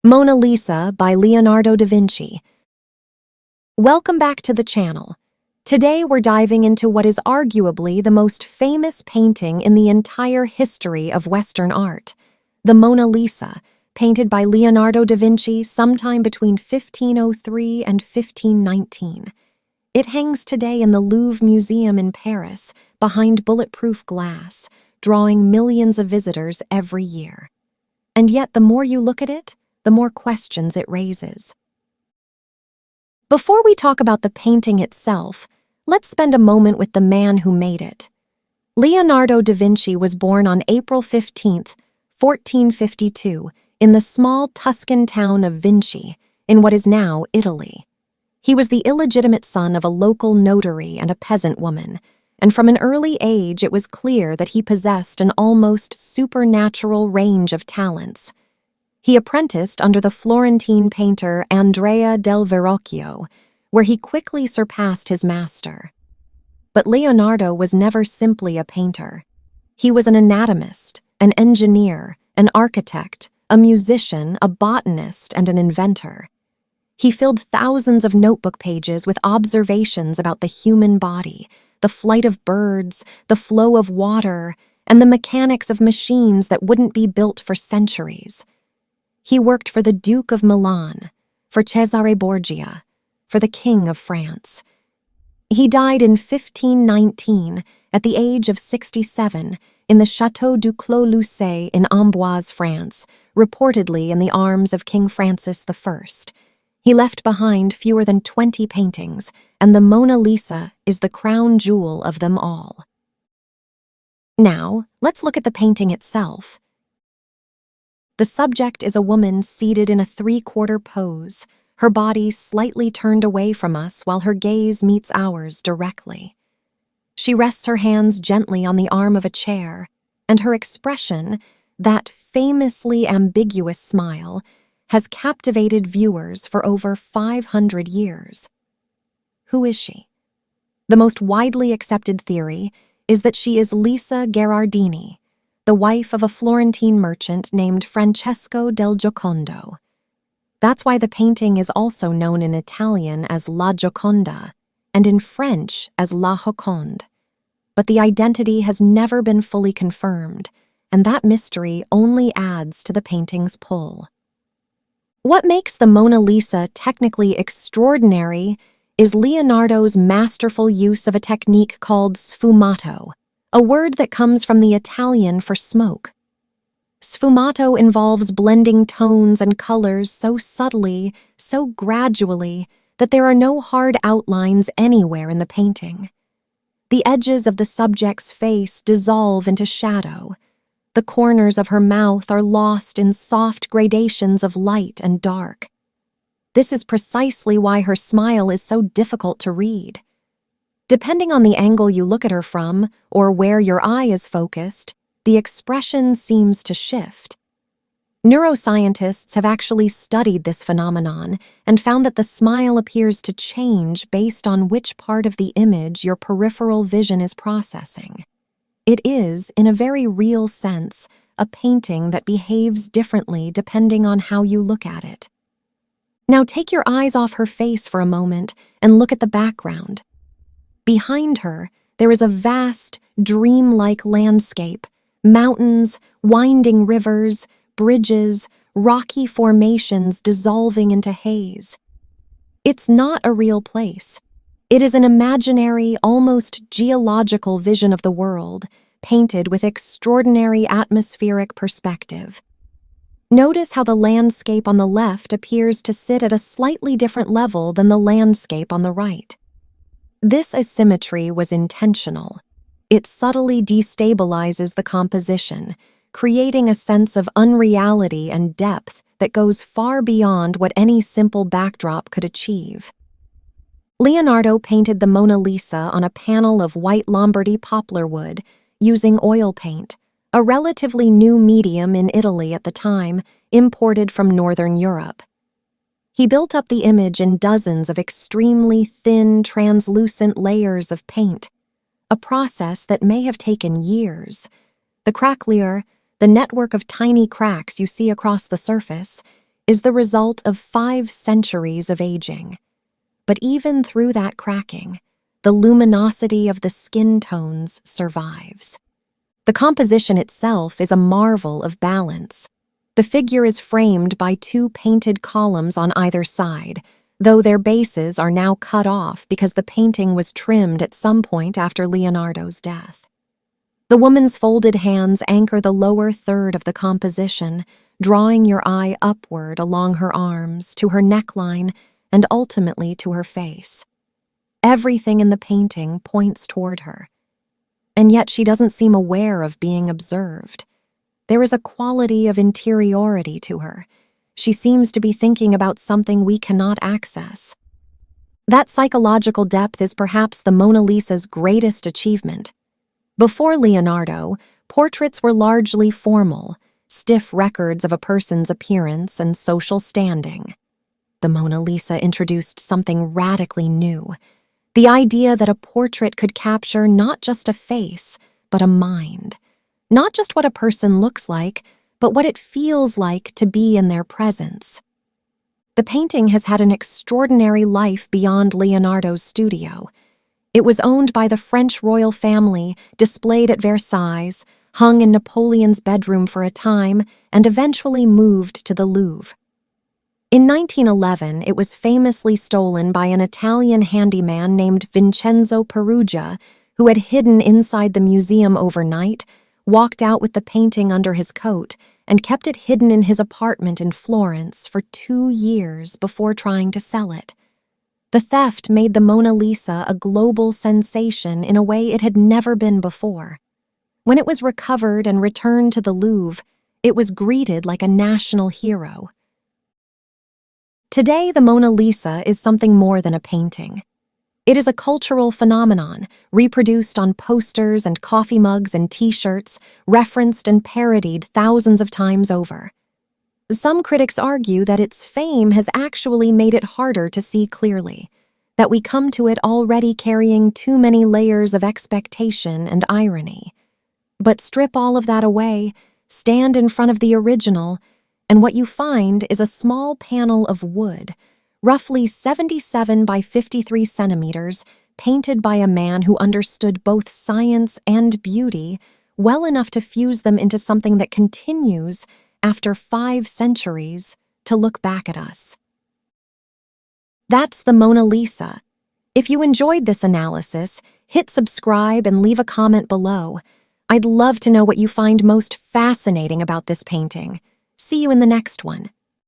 Mona Lisa by Leonardo da Vinci. Welcome back to the channel. Today we're diving into what is arguably the most famous painting in the entire history of Western art, the Mona Lisa, painted by Leonardo da Vinci sometime between 1503 and 1519. It hangs today in the Louvre Museum in Paris, behind bulletproof glass, drawing millions of visitors every year. And yet, the more you look at it, the more questions it raises. Before we talk about the painting itself, let's spend a moment with the man who made it. Leonardo da Vinci was born on April 15, 1452, in the small Tuscan town of Vinci, in what is now Italy. He was the illegitimate son of a local notary and a peasant woman, and from an early age it was clear that he possessed an almost supernatural range of talents. He apprenticed under the Florentine painter Andrea del Verrocchio, where he quickly surpassed his master. But Leonardo was never simply a painter. He was an anatomist, an engineer, an architect, a musician, a botanist, and an inventor. He filled thousands of notebook pages with observations about the human body, the flight of birds, the flow of water, and the mechanics of machines that wouldn't be built for centuries. He worked for the Duke of Milan, for Cesare Borgia, for the King of France. He died in 1519 at the age of 67 in the Château du Clos-Lucé in Amboise, France, reportedly in the arms of King Francis I. He left behind fewer than 20 paintings, and the Mona Lisa is the crown jewel of them all. Now, let's look at the painting itself. The subject is a woman seated in a three-quarter pose, her body slightly turned away from us while her gaze meets ours directly. She rests her hands gently on the arm of a chair, and her expression, that famously ambiguous smile, has captivated viewers for over 500 years. Who is she? The most widely accepted theory is that she is Lisa Gherardini, the wife of a Florentine merchant named Francesco del Giocondo. That's why the painting is also known in Italian as La Gioconda and in French as La Joconde. But the identity has never been fully confirmed, and that mystery only adds to the painting's pull. What makes the Mona Lisa technically extraordinary is Leonardo's masterful use of a technique called sfumato, a word that comes from the Italian for smoke. Sfumato involves blending tones and colors so subtly, so gradually, that there are no hard outlines anywhere in the painting. The edges of the subject's face dissolve into shadow. The corners of her mouth are lost in soft gradations of light and dark. This is precisely why her smile is so difficult to read. Depending on the angle you look at her from, or where your eye is focused, the expression seems to shift. Neuroscientists have actually studied this phenomenon and found that the smile appears to change based on which part of the image your peripheral vision is processing. It is, in a very real sense, a painting that behaves differently depending on how you look at it. Now take your eyes off her face for a moment and look at the background. Behind her, there is a vast, dreamlike landscape, mountains, winding rivers, bridges, rocky formations dissolving into haze. It's not a real place. It is an imaginary, almost geological vision of the world, painted with extraordinary atmospheric perspective. Notice how the landscape on the left appears to sit at a slightly different level than the landscape on the right. This asymmetry was intentional. It subtly destabilizes the composition, creating a sense of unreality and depth that goes far beyond what any simple backdrop could achieve. Leonardo painted the Mona Lisa on a panel of white Lombardy poplar wood using oil paint, a relatively new medium in Italy at the time, imported from Northern Europe. He built up the image in dozens of extremely thin, translucent layers of paint, a process that may have taken years. The craquelure, the network of tiny cracks you see across the surface, is the result of 5 centuries of aging. But even through that cracking, the luminosity of the skin tones survives. The composition itself is a marvel of balance. The figure is framed by 2 painted columns on either side, though their bases are now cut off because the painting was trimmed at some point after Leonardo's death. The woman's folded hands anchor the lower third of the composition, drawing your eye upward along her arms, to her neckline, and ultimately to her face. Everything in the painting points toward her, and yet she doesn't seem aware of being observed. There is a quality of interiority to her. She seems to be thinking about something we cannot access. That psychological depth is perhaps the Mona Lisa's greatest achievement. Before Leonardo, portraits were largely formal, stiff records of a person's appearance and social standing. The Mona Lisa introduced something radically new, the idea that a portrait could capture not just a face, but a mind. Not just what a person looks like, but what it feels like to be in their presence. The painting has had an extraordinary life beyond Leonardo's studio. It was owned by the French royal family, displayed at Versailles, hung in Napoleon's bedroom for a time, and eventually moved to the Louvre. In 1911, it was famously stolen by an Italian handyman named Vincenzo Peruggia, who had hidden inside the museum overnight, walked out with the painting under his coat, and kept it hidden in his apartment in Florence for 2 years before trying to sell it. The theft made the Mona Lisa a global sensation in a way it had never been before. When it was recovered and returned to the Louvre, it was greeted like a national hero. Today, the Mona Lisa is something more than a painting. It is a cultural phenomenon, reproduced on posters and coffee mugs and T-shirts, referenced and parodied thousands of times over. Some critics argue that its fame has actually made it harder to see clearly, that we come to it already carrying too many layers of expectation and irony. But strip all of that away, stand in front of the original, and what you find is a small panel of wood, roughly 77 by 53 centimeters, painted by a man who understood both science and beauty well enough to fuse them into something that continues, after 5 centuries, to look back at us. That's the Mona Lisa. If you enjoyed this analysis, hit subscribe and leave a comment below. I'd love to know what you find most fascinating about this painting. See you in the next one.